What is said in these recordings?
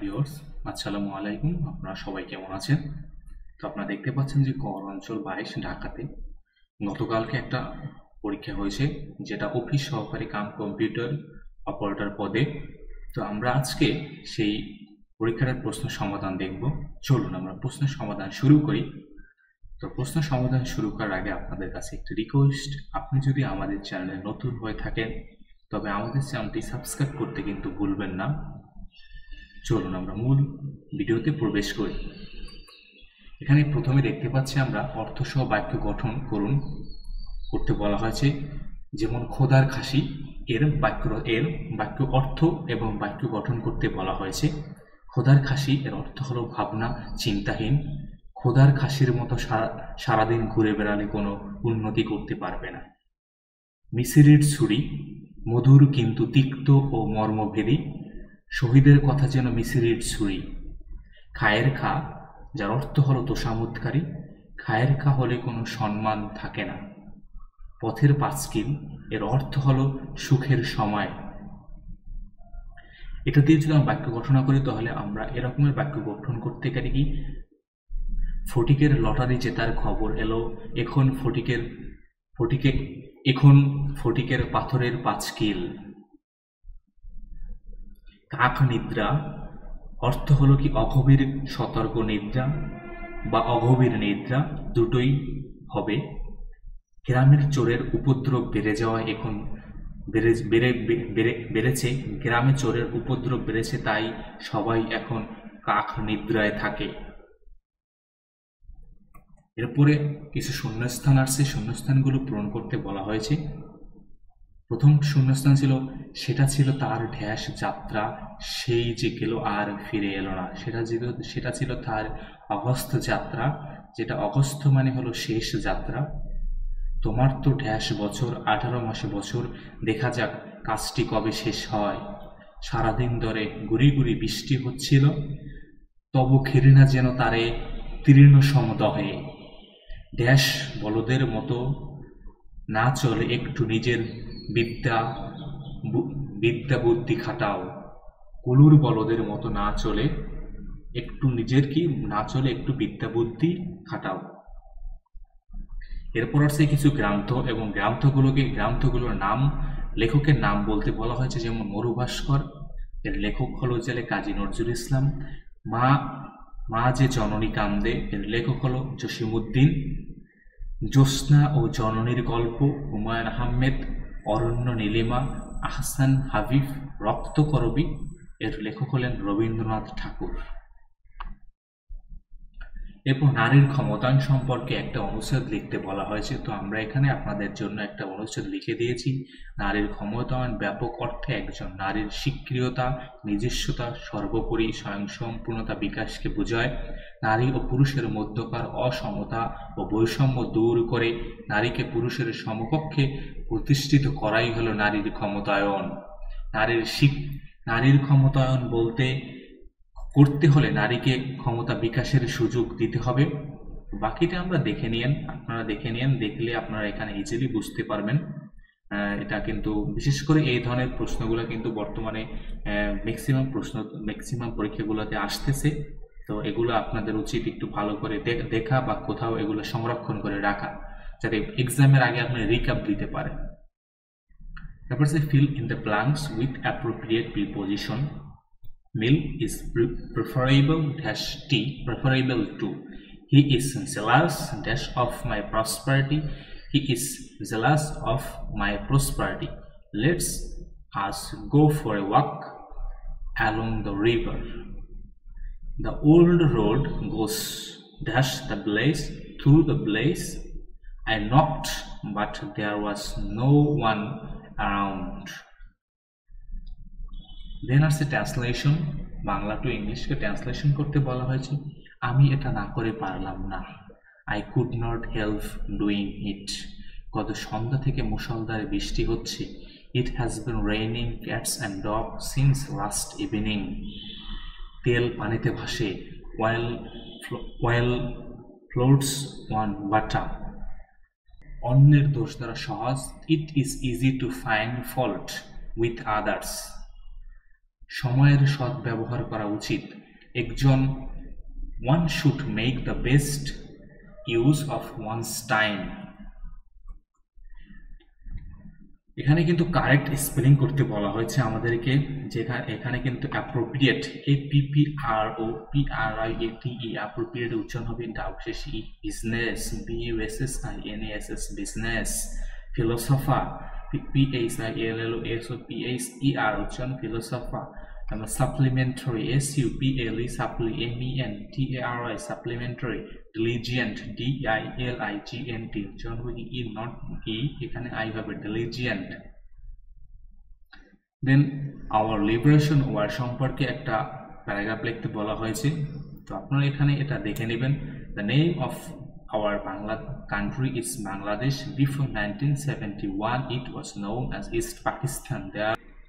Viewers, আসসালামু আলাইকুম। আপনারা সবাই কেমন আছেন? তো আপনারা দেখতে পাচ্ছেন যে কর অঞ্চল 22 ঢাকাতে গতকালকে একটা পরীক্ষা হয়েছে, যেটা অফিস সহকারী কাম কম্পিউটার অপারেটর পদে। তো আমরা আজকে সেই পরীক্ষার প্রশ্ন সমাধান দেখব। চলুন আমরা প্রশ্নের সমাধান শুরু করি। তো প্রশ্ন সমাধান শুরু করার আগে আপনাদের কাছে একটি রিকোয়েস্ট, আপনি যদি আমাদের চ্যানেলে নতুন হয়ে থাকেন তবে আমাদের চ্যানেলটি সাবস্ক্রাইব করতে কিন্তু ভুলবেন না। চলুন আমরা মূল ভিডিওতে প্রবেশ করি। এখানে প্রথমে দেখতে পাচ্ছি আমরা অর্থসহ বাক্য গঠন করতে বলা হয়েছে। যেমন খোদার খাসি এর বাক্য অর্থ এবং বাক্য গঠন করতে বলা হয়েছে। খোদার খাসি এর অর্থ হলো ভাবনা চিন্তাহীন। খোদার খাসির মতো সারাদিন ঘুরে বেড়ালে কোনো উন্নতি করতে পারবে না। মিসিরির ছুরি মধুর কিন্তু তিক্ত ও মর্মভেদী। শহীদের কথা যেন মিসিরির ছুরি। খায়ের খা, যার অর্থ হলো তোষামোদকারী। খায়ের খা হলে কোনো সম্মান থাকে না। পথের পাঁচকিল এর অর্থ হলো সুখের সময়। এটা দিয়ে যদি আমরা বাক্য গঠনা করি তাহলে আমরা এরকমের বাক্য গঠন করতে পারি কি, ফটিকের লটারি জেতার খবর এলো, এখন ফটিকের পাথরের পাঁচকিল। কাক নিদ্রা অর্থ হলো কি অগভীর সতর্ক নিদ্রা বা অগভীর নিদ্রা, দুটোই হবে। গ্রামের চোরের উপদ্রব বেড়েছে। গ্রামে চোরের উপদ্রব বেড়েছে, তাই সবাই এখন কাক নিদ্রায় থাকে। এরপরে কিছু শূন্যস্থান আসছে, শূন্যস্থানগুলো পূরণ করতে বলা হয়েছে। প্রথম শূন্যস্থান ছিল, সেটা ছিল তার ঢ্যাস যাত্রা, সেই যে গেল আর ফিরে এলো না। সেটা ছিল তার অগস্ত যাত্রা, যেটা অগস্ত মানে হলো শেষ যাত্রা। তোমার তো ঢ্যাস বছর, 18 মাসে বছর, দেখা যাক কাজটি কবে শেষ হয়। সারাদিন ধরে গুড়ি গুড়ি বৃষ্টি হচ্ছিল, তবু ঘৃণা যেন তারে তীর্ণ সমদহে। ড্যাশ বলদের মতো না চলে, একটু নিজের বিদ্যা বুদ্ধি খাটাও। কুলুর বলদের মতো না চলে, একটু একটু বিদ্যা বুদ্ধি খাটাও। এরপর আছে কিছু গ্রন্থ, এবং গ্রন্থগুলোর নাম, লেখকের নাম বলতে বলা হয়েছে। যেমন মরুভাস্কর, এর লেখক হলো কাজী নজরুল ইসলাম। মা যে জননী কান্দে, এর লেখক হলো জসিমউদ্দিন। জ্যোৎস্না ও জননীর গল্প, হুমায়ুন আহমেদ। অরণ্য নীলিমা, আহসান হাবিব। রক্তকরবী, এর লেখক হলেন রবীন্দ্রনাথ ঠাকুর। এরপর নারীর ক্ষমতায়ন সম্পর্কে একটা অনুচ্ছেদ লিখতে বলা হয়েছে। তো আমরা এখানে আপনাদের জন্য একটা অনুচ্ছেদ লিখে দিয়েছি। নারীর ক্ষমতায়ন ব্যাপক অর্থে একজন নারীর স্বীকৃয়তা, নিজস্বতা, সর্বোপরি স্বয়ংসম্পূর্ণতা বিকাশকে বোঝায়। নারী ও পুরুষের মধ্যকার অসমতা ও বৈষম্য দূর করে নারীকে পুরুষের সমকক্ষে প্রতিষ্ঠিত করাই হলো নারীর ক্ষমতায়ন। নারীর ক্ষমতায়ন করতে হলে নারীকে ক্ষমতা বিকাশের সুযোগ দিতে হবে। বাকিটা আপনারা দেখে নিন, দেখলে আপনারা এখানে ইজিলি বুঝতে পারবেন। এটা কিন্তু বিশেষ করে এই ধরনের প্রশ্নগুলো কিন্তু বর্তমানে ম্যাক্সিমাম পরীক্ষাগুলোতে আসতেছে। তো এগুলো আপনাদের উচিত একটু ভালো করে দেখা বা কোথাও এগুলো সংরক্ষণ করে রাখা, যাতে এক্সামের আগে আপনি রিক্যাপ দিতে পারেন। তারপর fill in the blanks with appropriate preposition. Mill is preferable to. He is jealous of my prosperity. He is jealous of my prosperity. Let's us go for a walk along the river. The old road goes the blaze through the blaze. I knocked, but there was no one around. Then আসছে translation, Bangla to ইংলিশকে translation করতে বলা হয়েছে। আমি এটা না করে পারলাম না। I could not help doing it. গত সন্ধ্যা থেকে মুষলধারে বৃষ্টি হচ্ছে। It has been raining cats and dog since last evening. তেল পানিতে ভাসে, অয়েল ফ্লোটস অন ওয়াটার। অন্যের দোষ দ্বারা সহজ। It is easy to find fault with others. সময়ের সদ্ব্যবহার করা উচিত। একজন one should make the best use of one's time। এখানে কিন্তু কারেক্ট স্পেলিং করতে বলা হয়েছে আমাদেরকে, যেখানে এখানে কিন্তু অ্যাপ্রোপ্রিয়েট APPROPRIATE অ্যাপ্রোপ্রিয়েট উচ্চারণ হবে ডাউশেষি business BUSSINESS business philosopher PHILLOSOPHER উচ্চারণ philosopher supplementary SUPLE SUPPLEMENTARY supplementary diligent DILIGENT উচ্চারণ হবে ই নট ই, এখানে আই হবে diligent। Then our liberation war সম্পর্কে একটা প্যারাগ্রাফ লিখতে বলা হয়েছে, তো আপনারা এখানে এটা দেখে নেবেন। The name of our Bangla country is Bangladesh. Before 1971 it was known as east Pakistan.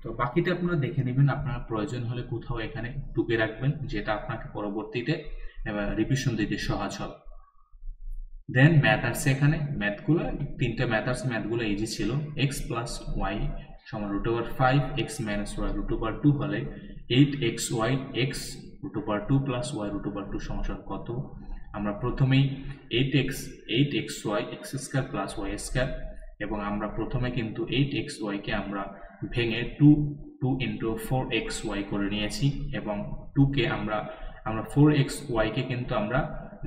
তো বাকিটা আপনারা দেখে নেবেন, আপনারা প্রয়োজন হলে কোথাও এখানে টুকে রাখবেন, যেটা আপনাকে পরবর্তীতে রিভিশন দিতে সহজ হবে। দেন ম্যাথ আসছে, এখানে ম্যাথগুলো তিনটা ম্যাথ আসছে, ম্যাথগুলো ইজি ছিল। x প্লাস ওয়াই সমান √5 x মাইনাস ওয়াই √2 হলে 8xy x √2 প্লাস ওয়াই √2 সমান কত? আমরা প্রথমেই 8xy x² plus y square, এবং আমরা প্রথমে কিন্তু 8xy কে আমরা ভেঙে 2 into 4xy করে নিয়েছি, এবং 2 কে আমরা 4xy কে কিন্তু আমরা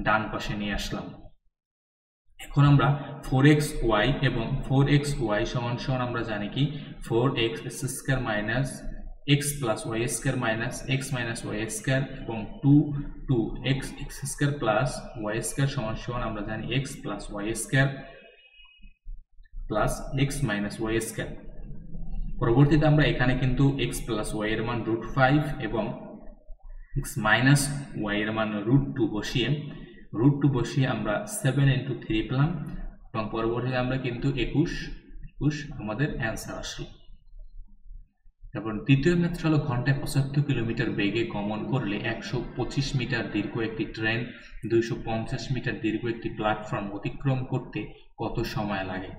ডান পাশে নিয়ে আসলাম। এখন আমরা 4xy এবং 4xy সমান সমান আমরা জানি কি 4x square minus x plus y square minus x minus y square, এবং 2x square plus y square সমান সমান আমরা জানি x plus y square plus x minus y square. পরবর্তীতে আমরা এখানে কিন্তু x প্লাস ওয়াই এর মান √5 এবং x মাইনাস ওয়াই এর মান √2 বসিয়ে আমরা 7 into 3 পেলাম, এবং পরবর্তীতে আমরা কিন্তু 21 আমাদের অ্যান্সার আসলো। তারপর দ্বিতীয় ম্যাথটা হলো ঘন্টায় 75 কিলোমিটার বেগে গমন করলে 125 মিটার দীর্ঘ একটি ট্রেন 250 মিটার দীর্ঘ একটি প্ল্যাটফর্ম অতিক্রম করতে কত সময় লাগে?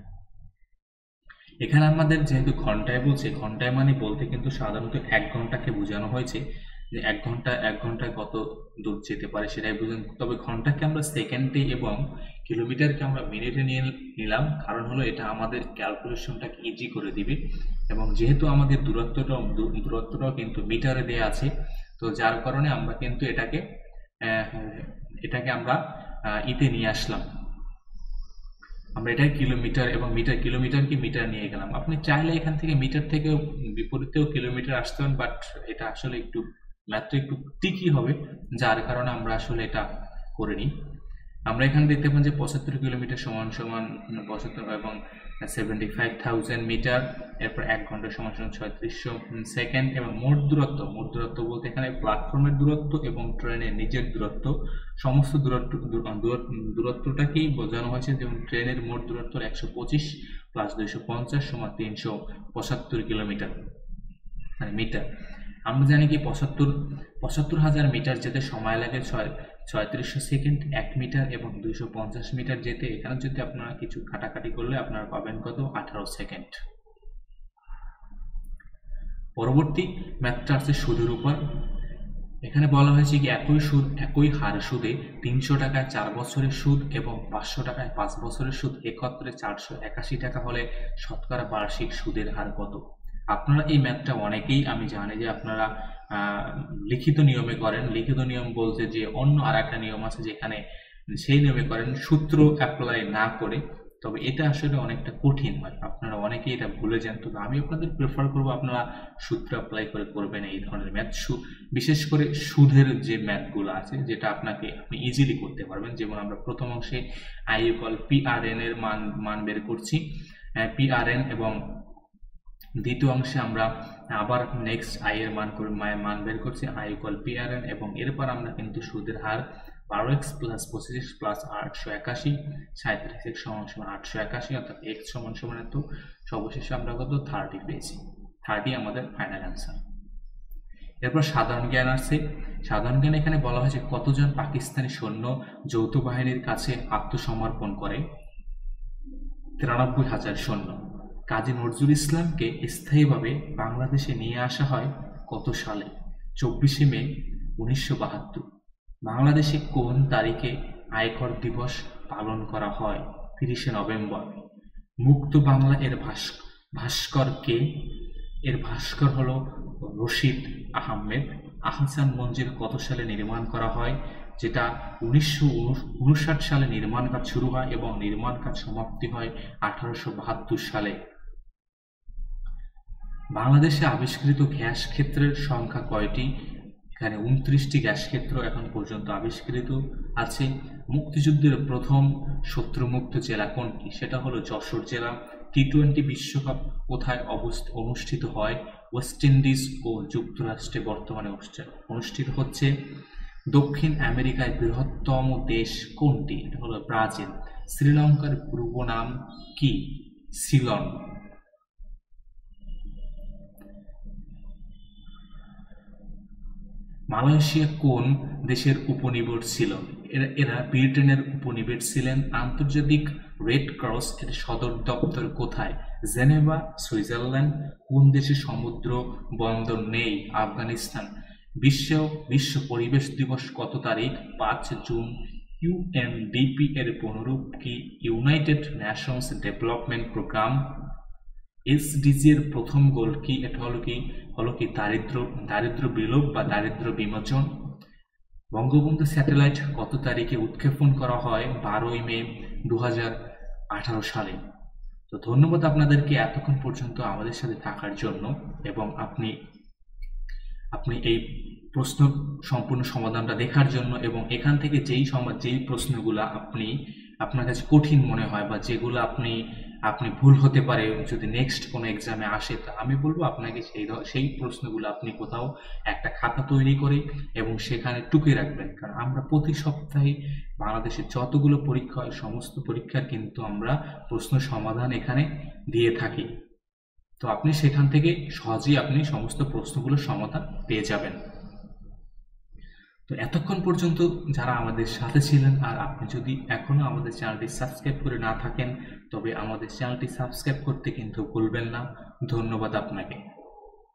এখানে আমাদের যেহেতু ঘন্টায় বলছে, ঘন্টায় মানে বলতে কিন্তু সাধারণত 1 ঘন্টাকে বোঝানো হয়েছে, যে 1 ঘন্টায় কত দূর যেতে পারে সেটাই বুঝুন। তবে ঘন্টাকে আমরা সেকেন্ডে এবং কিলোমিটারকে আমরা মিনিটে নিয়ে নিলাম, কারণ হলো এটা আমাদের ক্যালকুলেশনটাকে ইজি করে দিবে, এবং যেহেতু আমাদের দূরত্বটাও কিন্তু মিটারে দেওয়া আছে, তো যার কারণে আমরা কিন্তু এটাকে আমরা ইতে নিয়ে আসলাম। আমরা এটা কিলোমিটার এবং কিলোমিটারকে মিটার নিয়ে গেলাম। আপনি চাইলে এখান থেকে মিটার থেকে বিপরীতেও কিলোমিটার আসতে পারেন, বাট এটা আসলে একটু ম্যাথটা একটু ট্রিকি হবে, যার কারণে আমরা আসলে এটা করিনি। আমরা এখানে দেখতে পান যে 75 কিলোমিটার সমান 75 এবং 75,000 মিটার, এরপর 1 ঘন্টা সমান 3600 সেকেন্ড, এবং মোট দূরত্ব বলতে এখানে প্ল্যাটফর্মের দূরত্ব এবং ট্রেনের নিজের দূরত্ব, সমস্ত দূরত্বটাকেই বোঝানো হয়েছে। যেমন ট্রেনের মোট দূরত্ব 125 প্লাস 250 সমান 375 কিলোমিটার মিটার। আমরা জানি কি 75,000 মিটার যেতে সময় লাগে 3600 সেকেন্ড, 1 মিটার, এবং 250 মিটার যেতে এখানে যদি আপনারা কিছু কাটাকাটি করলে আপনারা পাবেন কত? 18 সেকেন্ড। পরবর্তী ম্যাথটা আছে সুদের উপর। এখানে বলা হয়েছে কি একই হার সুদে 300 টাকায় 4 বছরের সুদ এবং 500 টাকায় 5 বছরের সুদ একত্রে 481 টাকা হলে শতকরা বার্ষিক সুদের হার কত? আপনারা এই ম্যাথটা অনেকেই, আমি জানি যে আপনারা লিখিত নিয়মে করেন। লিখিত নিয়ম বলতে যে অন্য আর একটা নিয়ম আছে যেখানে সেই নিয়মে করেন, সূত্র অ্যাপ্লাই না করে। তবে এটা আসলে অনেকটা কঠিন হয়, আপনারা অনেকেই এটা ভুলে যান। তবে আমি আপনাদের প্রেফার করবো আপনারা সূত্র অ্যাপ্লাই করে করবেন এই ধরনের ম্যাথ, বিশেষ করে সুদের যে ম্যাথগুলো আছে যেটা আপনি ইজিলি করতে পারবেন। যেমন আমরা প্রথম অংশে আই ইকুয়াল PRN এর মান বের করছি, PRN, এবং দ্বিতীয় অংশে আমরা আবার নেক্সট আই এর মান বের করছি, আই ইকুয়াল PRN, এবং এরপর আমরা কিন্তু সুদের হার 12x plus 25x plus 881 37x সমান 881, অর্থাৎ x সমান এত। সর্বশেষে আমরা কত? 30 পেয়েছি। 30 আমাদের ফাইনাল অ্যান্সার। এরপর সাধারণ জ্ঞান আসছে। সাধারণ জ্ঞান এখানে বলা হয়েছে কতজন পাকিস্তানি সৈন্য যৌথ বাহিনীর কাছে আত্মসমর্পণ করে? 93,000 সৈন্য। কাজী নজরুল ইসলামকে স্থায়ীভাবে বাংলাদেশে নিয়ে আসা হয় কত সালে? 24শে মে 1972। বাংলাদেশে কোন তারিখে আয়কর দিবস পালন করা হয়? 30শে নভেম্বর। মুক্ত বাংলা এর ভাস্কর কে? এর ভাস্কর হলো রশিদ আহমেদ। আহসান মঞ্জিল কত সালে নির্মাণ করা হয়? যেটা 1959 সালে নির্মাণ কাজ শুরু হয় এবং নির্মাণ কাজ সমাপ্তি হয় 1872 সালে। বাংলাদেশে আবিষ্কৃত গ্যাস ক্ষেত্রের সংখ্যা কয়টি? এখানে 29টি গ্যাস ক্ষেত্র এখন পর্যন্ত আবিষ্কৃত আছে। মুক্তিযুদ্ধের প্রথম শত্রুমুক্ত জেলা কোনটি? সেটা হলো যশোর জেলা। টি-20 বিশ্বকাপ কোথায় অনুষ্ঠিত হয়? ওয়েস্ট ইন্ডিজ ও যুক্তরাষ্ট্রে বর্তমানে অনুষ্ঠিত হচ্ছে। দক্ষিণ আমেরিকার বৃহত্তম দেশ কোনটি? এটা হলো ব্রাজিল। শ্রীলঙ্কার পূর্ব নাম কি? সিলন। মালয়েশিয়া কোন দেশের উপনিবেশ ছিল? এরা ব্রিটেনের উপনিবেশ ছিলেন। আন্তর্জাতিক রেড ক্রস এর সদর দপ্তর কোথায়? Geneva, Switzerland. কোন দেশে সমুদ্র বন্দর নেই? আফগানিস্তান। বিশ্ব পরিবেশ দিবস কত তারিখ? 5 জুন। ইউএনডিপি এর পুনরূপ কি? United Nations Development Programme. SDG এর প্রথম গোল কি? এটা হলো কি দারিদ্র্য বিলোপ বা দারিদ্র্য বিমোচন। বঙ্গবন্ধু স্যাটেলাইট কত তারিখে উৎক্ষেপণ করা হয়? 12ই মে 2018 সালে। তো ধন্যবাদ আপনাদেরকে এতক্ষণ পর্যন্ত আমাদের সাথে থাকার জন্য, এবং আপনি এই প্রশ্ন সম্পূর্ণ সমাধানটা দেখার জন্য, এবং এখান থেকে যেই প্রশ্নগুলো আপনার কাছে কঠিন মনে হয় বা যেগুলো আপনি ভুল হতে পারে যদি নেক্সট কোনো এক্সামে আসে, তা আমি বলবো আপনাকে সেই প্রশ্নগুলো আপনি কোথাও একটা খাতা তৈরি করে এবং সেখানে টুকে রাখবেন। কারণ আমরা প্রতি সপ্তাহে বাংলাদেশে যতগুলো পরীক্ষা হয় সমস্ত পরীক্ষার কিন্তু আমরা প্রশ্ন সমাধান এখানে দিয়ে থাকি। তো আপনি সেখান থেকে সহজেই আপনি সমস্ত প্রশ্নগুলোর সমাধান পেয়ে যাবেন। তো এতক্ষণ পর্যন্ত যারা আমাদের সাথে ছিলেন, আর আপনি যদি এখনো আমাদের চ্যানেলটি সাবস্ক্রাইব করে না থাকেন তবে আমাদের চ্যানেলটি সাবস্ক্রাইব করতে কিন্তু ভুলবেন না। ধন্যবাদ আপনাকে।